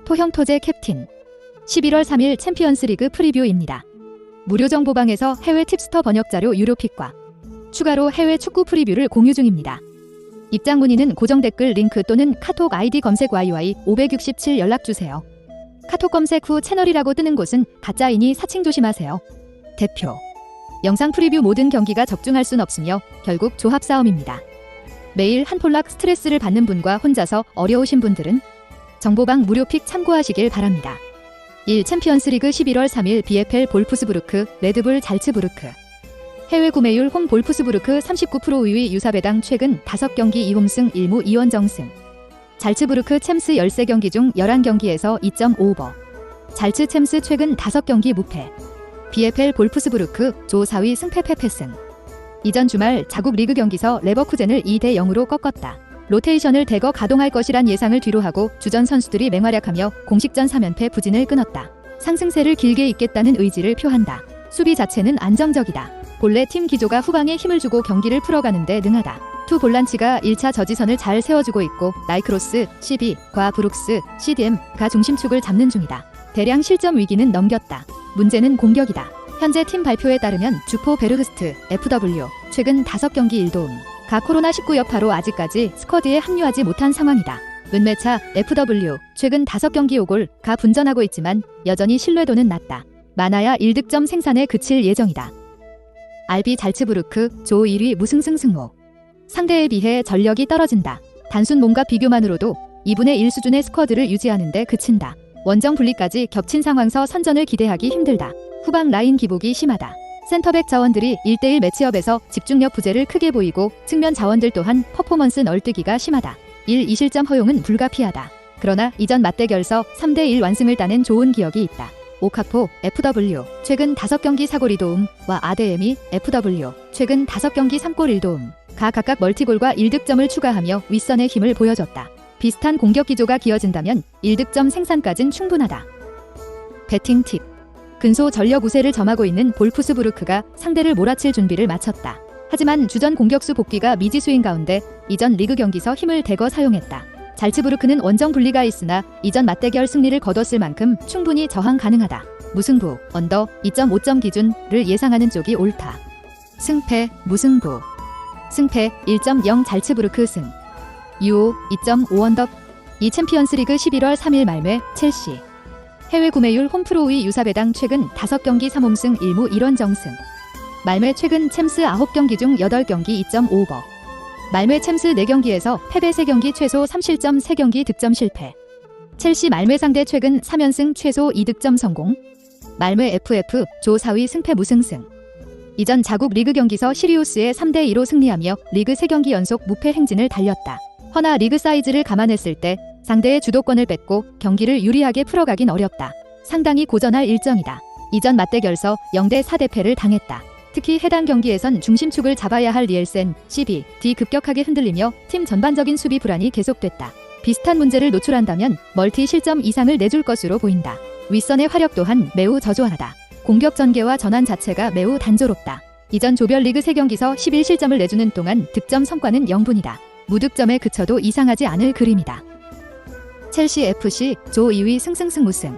토형토제 캡틴 11월 3일 챔피언스리그 프리뷰입니다. 무료 정보방에서 해외 팁스터 번역자료 유료픽과 추가로 해외 축구 프리뷰를 공유 중입니다. 입장 문의는 고정 댓글 링크 또는 카톡 아이디 검색 YY567 연락주세요. 카톡 검색 후 채널이라고 뜨는 곳은 가짜이니 사칭 조심하세요. 대표 영상 프리뷰 모든 경기가 적중할 순 없으며 결국 조합 싸움입니다. 매일 한 폴락 스트레스를 받는 분과 혼자서 어려우신 분들은 정보방 무료픽 참고하시길 바랍니다. 1. 챔피언스리그 11월 3일 BFL 볼프스부르크 레드불 잘츠부르크 해외 구매율 홈 볼프스부르크 39% 우위 유사배당 최근 5경기 2홈승 1무 2원정승 잘츠부르크 챔스 13경기 중 11경기에서 2.5오버 잘츠 챔스 최근 5경기 무패 BFL 볼프스부르크 조 4위 승패 패패승 이전 주말 자국 리그 경기서 레버쿠젠을 2대0으로 꺾었다. 로테이션을 대거 가동할 것이란 예상을 뒤로하고 주전 선수들이 맹활약하며 공식전 3연패 부진을 끊었다. 상승세를 길게 잇겠다는 의지를 표한다. 수비 자체는 안정적이다. 본래 팀 기조가 후방에 힘을 주고 경기를 풀어가는데 능하다. 투 볼란치가 1차 저지선을 잘 세워주고 있고 나이크로스, CB과 브룩스, CDM가 중심축을 잡는 중이다. 대량 실점 위기는 넘겼다. 문제는 공격이다. 현재 팀 발표에 따르면 주포 베르흐스트, FW 최근 5경기 1도움 가 코로나19 여파로 아직까지 스쿼드에 합류하지 못한 상황이다. 은매차 FW 최근 5경기 5골 가 분전하고 있지만 여전히 신뢰도는 낮다. 많아야 1득점 생산에 그칠 예정이다. RB 잘츠부르크 조 1위 무승승 승호 상대에 비해 전력이 떨어진다. 단순 몸과 비교만으로도 2분의 1 수준의 스쿼드를 유지하는 데 그친다. 원정 분리까지 겹친 상황서 선전을 기대하기 힘들다. 후방 라인 기복이 심하다. 센터백 자원들이 1대1 매치업에서 집중력 부재를 크게 보이고 측면 자원들 또한 퍼포먼스 널뛰기가 심하다. 2실점 허용은 불가피하다. 그러나 이전 맞대결서 3대1 완승을 따낸 좋은 기억이 있다. 오카포 FW 최근 5경기 4골 2도움과 아데에미 FW 최근 5경기 3골 1도움 가 각각 멀티골과 1득점을 추가하며 윗선의 힘을 보여줬다. 비슷한 공격 기조가 기어진다면 1득점 생산까진 충분하다. 배팅 팁 근소 전력 우세를 점하고 있는 볼프스부르크가 상대를 몰아칠 준비를 마쳤다. 하지만 주전 공격수 복귀가 미지수인 가운데 이전 리그 경기서 힘을 대거 사용했다. 잘츠부르크는 원정 분리가 있으나 이전 맞대결 승리를 거뒀을 만큼 충분히 저항 가능하다. 무승부, 언더 2.5점 기준을 예상하는 쪽이 옳다. 승패, 무승부 승패 1.0 잘츠부르크 승 유오 2.5 언더 이 챔피언스리그 11월 3일 말매 첼시 해외 구매율 홈프로 우위 유사배당 최근 5경기 3홈승 1무 1원정승 말매 최근 챔스 9경기 중 8경기 2.5오버 말매 챔스 4경기에서 패배 3경기 최소 3실점 3경기 득점 실패 첼시 말매 상대 최근 3연승 최소 2득점 성공 말매 FF 조 4위 승패 무승승 이전 자국 리그 경기서 시리우스에 3대2로 승리하며 리그 3경기 연속 무패 행진을 달렸다. 허나 리그 사이즈를 감안했을 때 상대의 주도권을 뺏고 경기를 유리하게 풀어가긴 어렵다. 상당히 고전할 일정이다. 이전 맞대결서 0대4 대패를 당했다. 특히 해당 경기에선 중심축을 잡아야 할 리엘센, CB, D 급격하게 흔들리며 팀 전반적인 수비 불안이 계속됐다. 비슷한 문제를 노출한다면 멀티 실점 이상을 내줄 것으로 보인다. 윗선의 화력 또한 매우 저조하다. 공격 전개와 전환 자체가 매우 단조롭다. 이전 조별리그 3경기서 11실점을 내주는 동안 득점 성과는 0분이다. 무득점에 그쳐도 이상하지 않을 그림이다. 첼시 FC 조 2위 승승승무승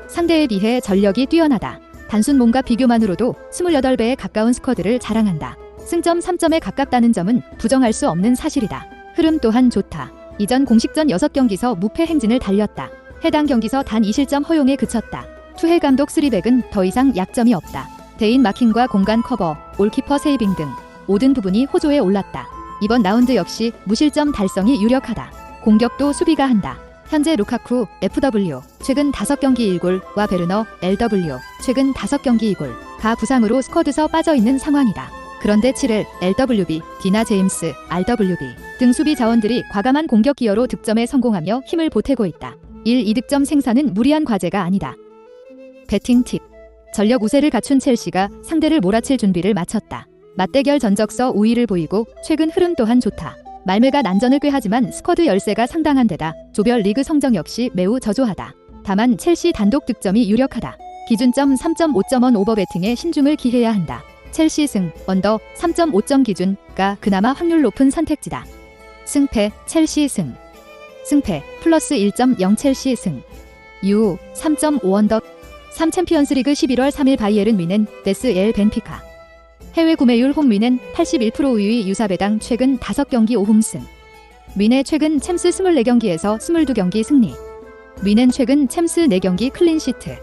상대에 비해 전력이 뛰어나다. 단순 몸과 비교만으로도 28배에 가까운 스쿼드를 자랑한다. 승점 3점에 가깝다는 점은 부정할 수 없는 사실이다. 흐름 또한 좋다. 이전 공식전 6경기서 무패 행진을 달렸다. 해당 경기서 단 2실점 허용에 그쳤다. 투헬 감독 3백은 더 이상 약점이 없다. 대인 마킹과 공간 커버, 올키퍼 세이빙 등 모든 부분이 호조에 올랐다. 이번 라운드 역시 무실점 달성이 유력하다. 공격도 수비가 한다. 현재 루카쿠, FW, 최근 5경기 1골과 베르너, LW, 최근 5경기 2골, 가 부상으로 스쿼드서 빠져있는 상황이다. 그런데 7일, LWB, 디나 제임스, RWB 등 수비 자원들이 과감한 공격 기여로 득점에 성공하며 힘을 보태고 있다. 2득점 생산은 무리한 과제가 아니다. 배팅 팁 전력 우세를 갖춘 첼시가 상대를 몰아칠 준비를 마쳤다. 맞대결 전적서 우위를 보이고 최근 흐름 또한 좋다. 말매가 난전을 꾀하지만 스쿼드 열세가 상당한 데다 조별 리그 성적 역시 매우 저조하다. 다만 첼시 단독 득점이 유력하다. 기준점 3.5점원 오버 배팅에 신중을 기해야 한다. 첼시 승, 언더 3.5점 기준가 그나마 확률 높은 선택지다. 승패, 첼시 승. 승패, 플러스 1.0 첼시 승. 유, 3.5 언더 3 챔피언스리그 11월 3일 바이에른 뮌헨, 데스 엘 벤피카. 해외 구매율 홈뮌헨 81% 우위 유사배당 최근 5경기 5홈승. 뮌헨 최근 챔스 24경기에서 22경기 승리. 뮌헨 최근 챔스 4경기 클린시트.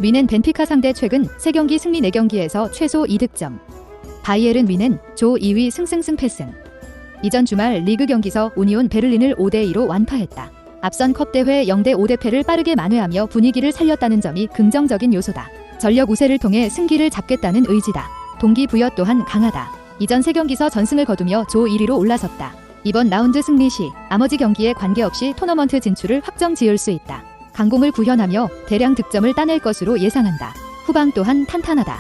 뮌헨 벤피카 상대 최근 3경기 승리 4경기에서 최소 2득점. 바이에른 뮌헨 조 2위 승승승패승. 이전 주말 리그 경기서 우니온 베를린을 5대2로 완파했다. 앞선 컵 대회 0대5 대패를 빠르게 만회하며 분위기를 살렸다는 점이 긍정적인 요소다. 전력 우세를 통해 승기를 잡겠다는 의지다. 동기부여 또한 강하다. 이전 3경기서 전승을 거두며 조 1위로 올라섰다. 이번 라운드 승리 시 나머지 경기에 관계없이 토너먼트 진출을 확정 지을 수 있다. 강공을 구현하며 대량 득점을 따낼 것으로 예상한다. 후방 또한 탄탄하다.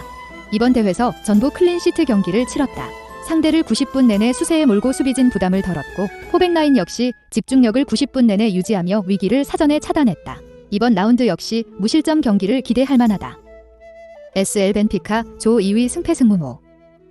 이번 대회에서 전부 클린시트 경기를 치렀다. 상대를 90분 내내 수세에 몰고 수비진 부담을 덜었고 포백라인 역시 집중력을 90분 내내 유지하며 위기를 사전에 차단했다. 이번 라운드 역시 무실점 경기를 기대할 만하다. SL 벤피카 조 2위 승패승무무.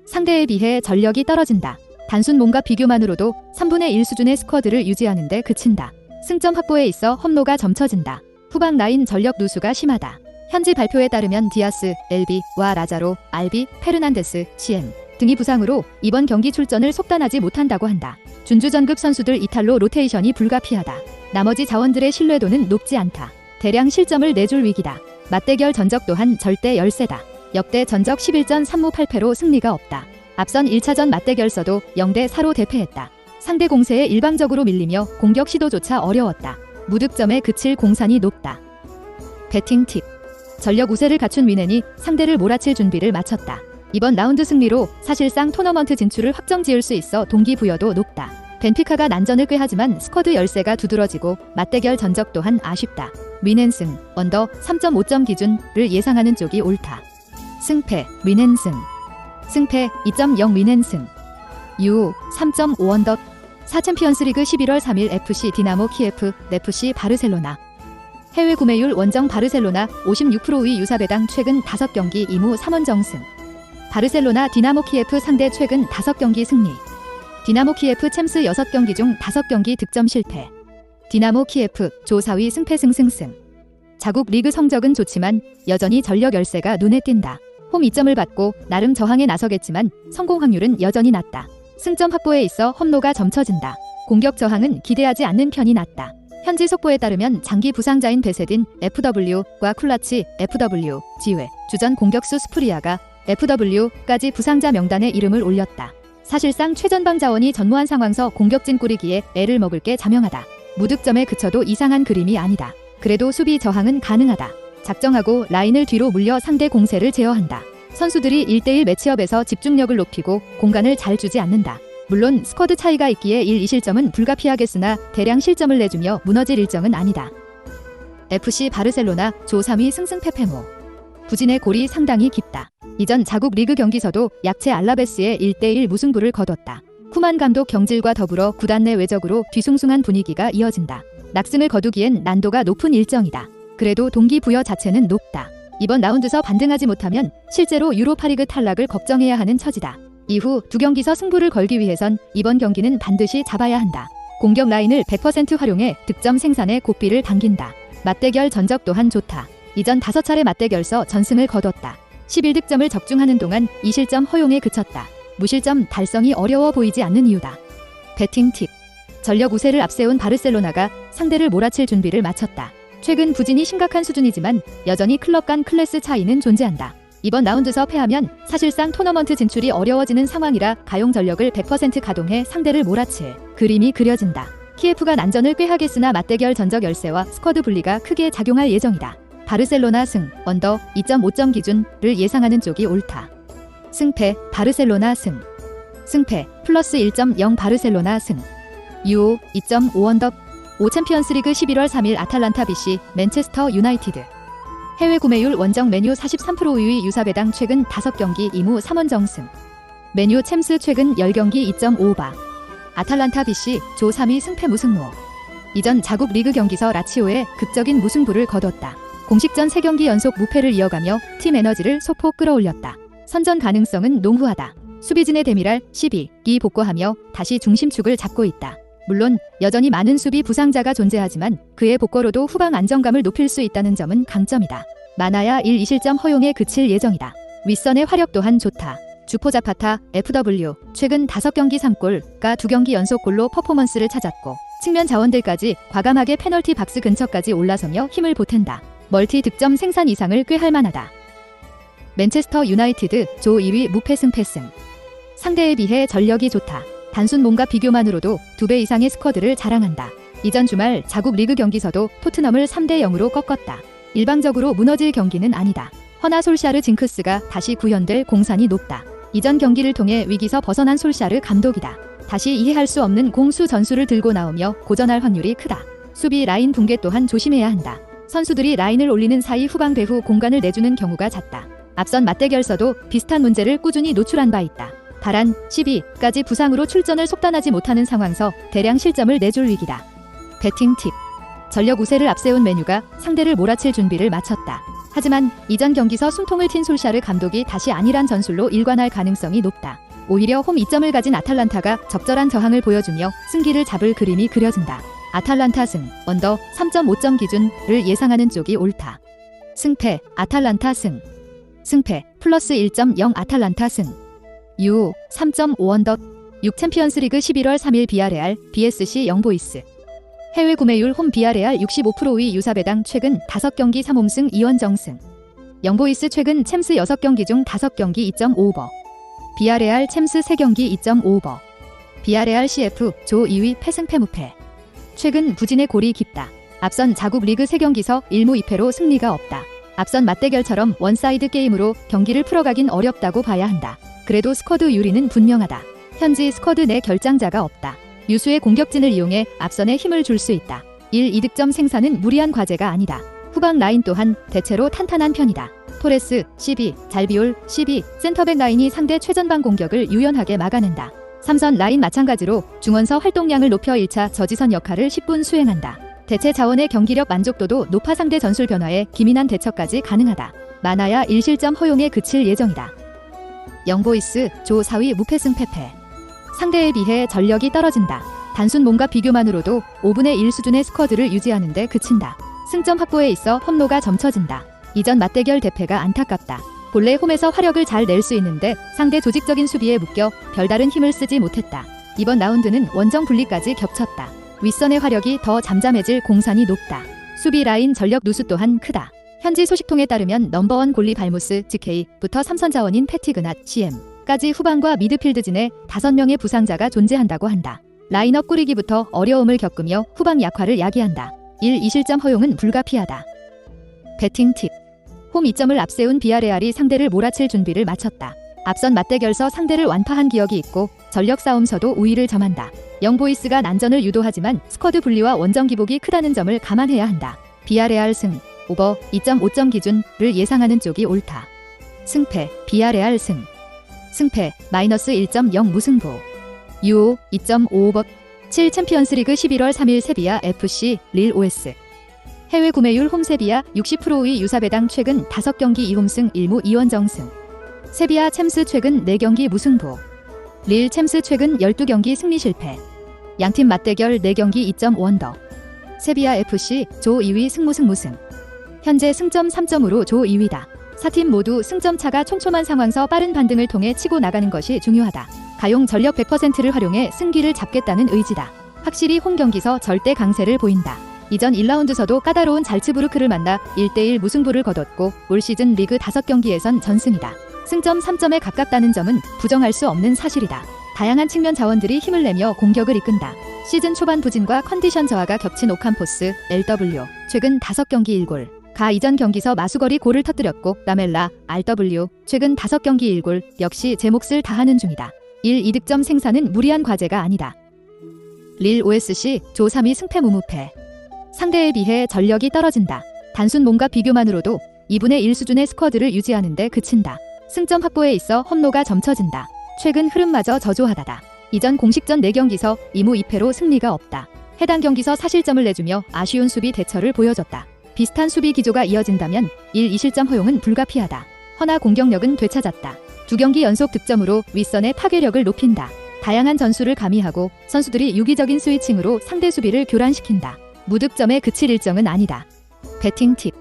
상대에 비해 전력이 떨어진다. 단순 몸과 비교만으로도 3분의 1 수준의 스쿼드를 유지하는 데 그친다. 승점 확보에 있어 험로가 점쳐진다. 후방 라인 전력 누수가 심하다. 현지 발표에 따르면 디아스, 엘비와 라자로, 알비, 페르난데스, CM 등이 부상으로 이번 경기 출전을 속단하지 못한다고 한다. 준주전급 선수들 이탈로 로테이션이 불가피하다. 나머지 자원들의 신뢰도는 높지 않다. 대량 실점을 내줄 위기다. 맞대결 전적 또한 절대 열세다. 역대 전적 11전 3무 8패로 승리가 없다. 앞선 1차전 맞대결서도 0대4로 대패했다. 상대 공세에 일방적으로 밀리며 공격 시도조차 어려웠다. 무득점에 그칠 공산이 높다. 배팅 팁. 전력 우세를 갖춘 뮌헨이 상대를 몰아칠 준비를 마쳤다. 이번 라운드 승리로 사실상 토너먼트 진출을 확정 지을 수 있어 동기부여도 높다. 벤피카가 난전을 꾀하지만 스쿼드 열세가 두드러지고 맞대결 전적 또한 아쉽다. 뮌헨 승, 언더 3.5점 기준을 예상하는 쪽이 옳다. 승패, 뮌헨 승. 승패 2.0 뮌헨 승. 유, 3.5 언더 4 챔피언스리그 11월 3일 FC 디나모 키예프, FC 바르셀로나. 해외 구매율 원정 바르셀로나 56%의 유사배당 최근 5경기 2무 3원정승. 바르셀로나 디나모 키예프 상대 최근 5경기 승리. 디나모 키예프 챔스 6경기 중 5경기 득점 실패. 디나모 키예프 조 4위 승패승승승. 자국 리그 성적은 좋지만 여전히 전력 열세가 눈에 띈다. 홈 2점을 받고 나름 저항에 나서겠지만 성공 확률은 여전히 낮다. 승점 확보에 있어 험로가 점쳐진다. 공격 저항은 기대하지 않는 편이 낫다. 현지 속보에 따르면 장기 부상자인 베세딘, FW과 쿨라치, FW, 지회, 주전 공격수 스프리아가 FW까지 부상자 명단에 이름을 올렸다. 사실상 최전방 자원이 전무한 상황서 공격진 꾸리기에 애를 먹을 게 자명하다. 무득점에 그쳐도 이상한 그림이 아니다. 그래도 수비 저항은 가능하다. 작정하고 라인을 뒤로 물려 상대 공세를 제어한다. 선수들이 1대1 매치업에서 집중력을 높이고 공간을 잘 주지 않는다. 물론 스쿼드 차이가 있기에 1-2실점은 불가피하겠으나 대량 실점을 내주며 무너질 일정은 아니다. FC 바르셀로나 조 3위 승승패패모. 부진의 골이 상당히 깊다. 이전 자국 리그 경기서도 약체 알라베스의 1대1 무승부를 거뒀다. 쿠만 감독 경질과 더불어 구단 내 외적으로 뒤숭숭한 분위기가 이어진다. 낙승을 거두기엔 난도가 높은 일정이다. 그래도 동기부여 자체는 높다. 이번 라운드서 반등하지 못하면 실제로 유로파리그 탈락을 걱정해야 하는 처지다. 이후 2경기서 승부를 걸기 위해선 이번 경기는 반드시 잡아야 한다. 공격 라인을 100% 활용해 득점 생산에 고삐를 당긴다. 맞대결 전적 또한 좋다. 이전 5차례 맞대결서 전승을 거뒀다. 11득점을 적중하는 동안 2실점 허용에 그쳤다. 무실점 달성이 어려워 보이지 않는 이유다. 배팅 팁. 전력 우세를 앞세운 바르셀로나가 상대를 몰아칠 준비를 마쳤다. 최근 부진이 심각한 수준이지만 여전히 클럽 간 클래스 차이는 존재한다. 이번 라운드서 패하면 사실상 토너먼트 진출이 어려워지는 상황이라 가용 전력을 100% 가동해 상대를 몰아칠 그림이 그려진다. 키예프가 난전을 꾀하겠으나 맞대결 전적 열세와 스쿼드 분리가 크게 작용할 예정이다. 바르셀로나 승, 언더 2.5점 기준을 예상하는 쪽이 옳다. 승패, 바르셀로나 승. 승패, 플러스 1.0 바르셀로나 승. 유, 2.5 언더 5 챔피언스리그 11월 3일 아탈란타 BC, 맨체스터 유나이티드. 해외 구매율 원정 메뉴 43% 우위 유사배당 최근 5경기 2무 3원정승. 메뉴 챔스 최근 10경기 2.5바. 아탈란타 BC 조 3위 승패 무승무. 이전 자국 리그 경기서 라치오에 극적인 무승부를 거뒀다. 공식전 3경기 연속 무패를 이어가며 팀 에너지를 소폭 끌어올렸다. 선전 가능성은 농후하다. 수비진의 데미랄 12기 복구하며 다시 중심축을 잡고 있다. 물론 여전히 많은 수비 부상자가 존재하지만 그의 복구로도 후방 안정감을 높일 수 있다는 점은 강점이다. 많아야 1-2실점 허용에 그칠 예정이다. 윗선의 화력 또한 좋다. 주포 자파타 FW 최근 5경기 3골과 2경기 연속 골로 퍼포먼스를 찾았고 측면 자원들까지 과감하게 페널티 박스 근처까지 올라서며 힘을 보탠다. 멀티 득점 생산 이상을 꾀할 만하다. 맨체스터 유나이티드 조 2위 무패승 패승. 상대에 비해 전력이 좋다. 단순 몸과 비교만으로도 2배 이상의 스쿼드를 자랑한다. 이전 주말 자국 리그 경기서도 토트넘을 3-0으로 꺾었다. 일방적으로 무너질 경기는 아니다. 허나 솔샤르 징크스가 다시 구현될 공산이 높다. 이전 경기를 통해 위기서 벗어난 솔샤르 감독이다. 다시 이해할 수 없는 공수 전술을 들고 나오며 고전할 확률이 크다. 수비 라인 붕괴 또한 조심해야 한다. 선수들이 라인을 올리는 사이 후방 배후 공간을 내주는 경우가 잦다. 앞선 맞대결서도 비슷한 문제를 꾸준히 노출한 바 있다. 다란 12까지 부상으로 출전을 속단하지 못하는 상황서 대량 실점을 내줄 위기다. 배팅 팁. 전력 우세를 앞세운 메뉴가 상대를 몰아칠 준비를 마쳤다. 하지만 이전 경기서 숨통을 튄 솔샤르 감독이 다시 안일한 전술로 일관할 가능성이 높다. 오히려 홈 이점을 가진 아탈란타가 적절한 저항을 보여주며 승기를 잡을 그림이 그려진다. 아탈란타 승, 언더 3.5점 기준을 예상하는 쪽이 옳다. 승패, 아탈란타 승. 승패, 플러스 1.0 아탈란타 승. 유, 3.5 언더. 6 챔피언스리그 11월 3일 비아레알, BSC 영보이스. 해외 구매율 홈 비아레알 65%의 유사배당 최근 5경기 3홈승 2원정승. 영보이스 최근 챔스 6경기 중 5경기 2.5버. 비아레알 챔스 3경기 2.5버. 비아레알 CF 조 2위 패승패 무패. 최근 부진의 골이 깊다. 앞선 자국 리그 3경기서 1무 2패로 승리가 없다. 앞선 맞대결처럼 원사이드 게임으로 경기를 풀어가긴 어렵다고 봐야 한다. 그래도 스쿼드 유리는 분명하다. 현지 스쿼드 내 결장자가 없다. 유수의 공격진을 이용해 앞선에 힘을 줄 수 있다. 1-2득점 생산은 무리한 과제가 아니다. 후방 라인 또한 대체로 탄탄한 편이다. 토레스, 12, 잘비올, 12, 센터백 라인이 상대 최전방 공격을 유연하게 막아낸다. 3선 라인 마찬가지로 중원서 활동량을 높여 1차 저지선 역할을 10분 수행한다. 대체 자원의 경기력 만족도도 높아 상대 전술 변화에 기민한 대처까지 가능하다. 많아야 1실점 허용에 그칠 예정이다. 영보이스 조 4위 무패승 패패. 상대에 비해 전력이 떨어진다. 단순 몸과 비교만으로도 5분의 1 수준의 스쿼드를 유지하는 데 그친다. 승점 확보에 있어 험로가 점쳐진다. 이전 맞대결 대패가 안타깝다. 본래 홈에서 화력을 잘 낼 수 있는데 상대 조직적인 수비에 묶여 별다른 힘을 쓰지 못했다. 이번 라운드는 원정 분리까지 겹쳤다. 윗선의 화력이 더 잠잠해질 공산이 높다. 수비 라인 전력 누수 또한 크다. 현지 소식통에 따르면 넘버원 골리 발무스 GK부터 3선 자원인 패티그낫 CM까지 후방과 미드필드진에 5명의 부상자가 존재한다고 한다. 라인업 꾸리기부터 어려움을 겪으며 후방 약화를 야기한다. 1-2실점 허용은 불가피하다. 배팅 팁. 홈 2점을 앞세운 비아레알이 상대를 몰아칠 준비를 마쳤다. 앞선 맞대결서 상대를 완파한 기억이 있고 전력 싸움서도 우위를 점한다. 영보이스가 난전을 유도하지만 스쿼드 분리와 원정 기복이 크다는 점을 감안해야 한다. 비아레알 승, 오버 2.5점 기준을 예상하는 쪽이 옳다. 승패, 비아레알 승. 승패, 마이너스 1.0 무승부. 유, 2.5버. 7 챔피언스리그 11월 3일 세비야 FC, 릴 OS. 해외 구매율 홈 세비야 60%의 유사배당 최근 5경기 2홈승 1무 2원정승. 세비야 챔스 최근 4경기 무승부. 릴 챔스 최근 12경기 승리 실패. 양팀 맞대결 4경기 2.5언더. 세비야 FC 조 2위 승무승무승. 현재 승점 3점으로 조 2위다. 4팀 모두 승점 차가 촘촘한 상황서 빠른 반등을 통해 치고 나가는 것이 중요하다. 가용 전력 100%를 활용해 승기를 잡겠다는 의지다. 확실히 홈 경기서 절대 강세를 보인다. 이전 1라운드서도 까다로운 잘츠부르크를 만나 1대1 무승부를 거뒀고 올 시즌 리그 5경기에선 전승이다. 승점 3점에 가깝다는 점은 부정할 수 없는 사실이다. 다양한 측면 자원들이 힘을 내며 공격을 이끈다. 시즌 초반 부진과 컨디션 저하가 겹친 오캄포스, LW, 최근 5경기 1골. 가 이전 경기서 마수거리 골을 터뜨렸고 라멜라, RW, 최근 5경기 1골, 역시 제 몫을 다하는 중이다. 1-2득점 생산은 무리한 과제가 아니다. 릴 OSC, 조 3위 승패 무무패. 상대에 비해 전력이 떨어진다. 단순 몸과 비교만으로도 2분의 1 수준의 스쿼드를 유지하는 데 그친다. 승점 확보에 있어 험로가 점쳐진다. 최근 흐름마저 저조하다다. 이전 공식전 4경기서 2무 2패로 승리가 없다. 해당 경기서 사실점을 내주며 아쉬운 수비 대처를 보여줬다. 비슷한 수비 기조가 이어진다면 1-2실점 허용은 불가피하다. 허나 공격력은 되찾았다. 2경기 연속 득점으로 윗선의 타괴력을 높인다. 다양한 전술을 가미하고 선수들이 유기적인 스위칭으로 상대 수비를 교란시킨다. 무득점에 그칠 일정은 아니다. 배팅 팁.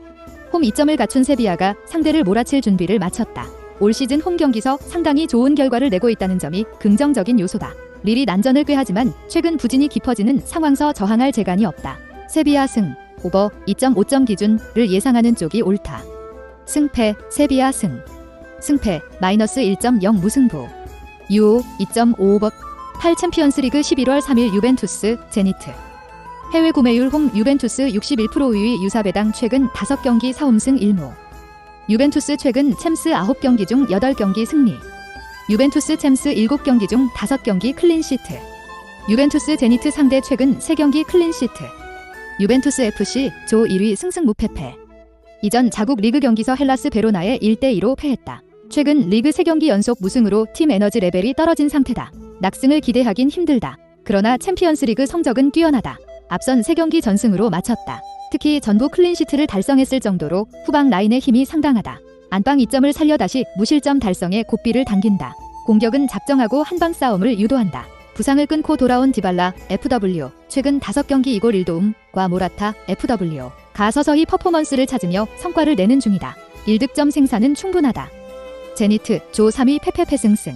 홈 2점을 갖춘 세비야가 상대를 몰아칠 준비를 마쳤다. 올 시즌 홈 경기서 상당히 좋은 결과를 내고 있다는 점이 긍정적인 요소다. 릴이 난전을 꾀하지만 최근 부진이 깊어지는 상황서 저항할 재간이 없다. 세비야 승, 오버 2.5점 기준을 예상하는 쪽이 옳다. 승패, 세비야 승. 승패, 마이너스 1.0 무승부. 유오 2.5오버. 8 챔피언스리그 11월 3일 유벤투스, 제니트. 해외 구매율 홈 유벤투스 61% 우위 유사배당 최근 5경기 4홈승 1무. 유벤투스 최근 챔스 9경기 중 8경기 승리. 유벤투스 챔스 7경기 중 5경기 클린시트. 유벤투스 제니트 상대 최근 3경기 클린시트. 유벤투스 FC 조 1위 승승무패패. 이전 자국 리그 경기서 헬라스 베로나에 1대2로 패했다. 최근 리그 3경기 연속 무승으로 팀 에너지 레벨이 떨어진 상태다. 낙승을 기대하긴 힘들다. 그러나 챔피언스리그 성적은 뛰어나다. 앞선 3경기 전승으로 마쳤다. 특히 전부 클린시트를 달성했을 정도로 후방 라인의 힘이 상당하다. 안방 2점을 살려 다시 무실점 달성에 고삐를 당긴다. 공격은 작정하고 한방 싸움을 유도한다. 부상을 끊고 돌아온 디발라, FW, 최근 5경기 2골 1도움과 모라타, FW, 가 서서히 퍼포먼스를 찾으며 성과를 내는 중이다. 1득점 생산은 충분하다. 제니트, 조 3위 패패패승승.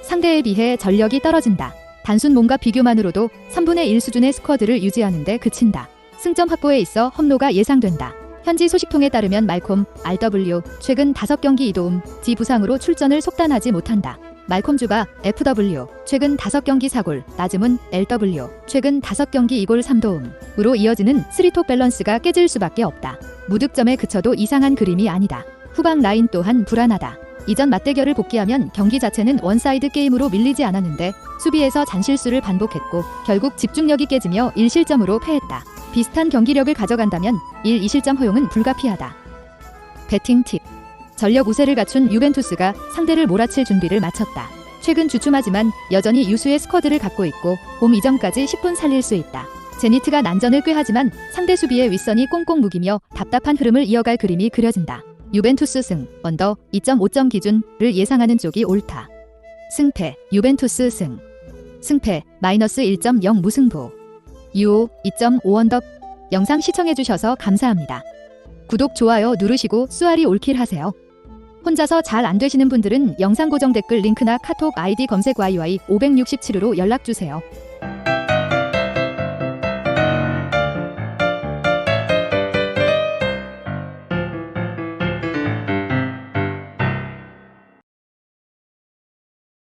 상대에 비해 전력이 떨어진다. 단순 몸과 비교만으로도 3분의 1 수준의 스쿼드를 유지하는 데 그친다. 승점 확보에 있어 험로가 예상된다. 현지 소식통에 따르면 말콤, RW, 최근 5경기 2도움, 지 부상으로 출전을 속단하지 못한다. 말콤 주바, FW, 최근 5경기 4골, 나즈문, LW, 최근 5경기 2골 3도움으로 이어지는 3톱 밸런스가 깨질 수밖에 없다. 무득점에 그쳐도 이상한 그림이 아니다. 후방 라인 또한 불안하다. 이전 맞대결을 복귀하면 경기 자체는 원사이드 게임으로 밀리지 않았는데 수비에서 잔실수를 반복했고 결국 집중력이 깨지며 1실점으로 패했다. 비슷한 경기력을 가져간다면 1, 2실점 허용은 불가피하다. 배팅 팁. 전력 우세를 갖춘 유벤투스가 상대를 몰아칠 준비를 마쳤다. 최근 주춤하지만 여전히 유수의 스쿼드를 갖고 있고 홈 이점까지 10분 살릴 수 있다. 제니트가 난전을 꾀하지만 상대 수비의 윗선이 꽁꽁 묵이며 답답한 흐름을 이어갈 그림이 그려진다. 유벤투스 승, 언더 2.5점 기준을 예상하는 쪽이 옳다. 승패, 유벤투스 승. 승패, 마이너스 1.0 무승부. 유오 2.5 언더. 영상 시청해주셔서 감사합니다. 구독, 좋아요 누르시고 쏘아리 올킬 하세요. 혼자서 잘 안되시는 분들은 영상 고정 댓글 링크나 카톡 아이디 검색 YY567으로 연락주세요.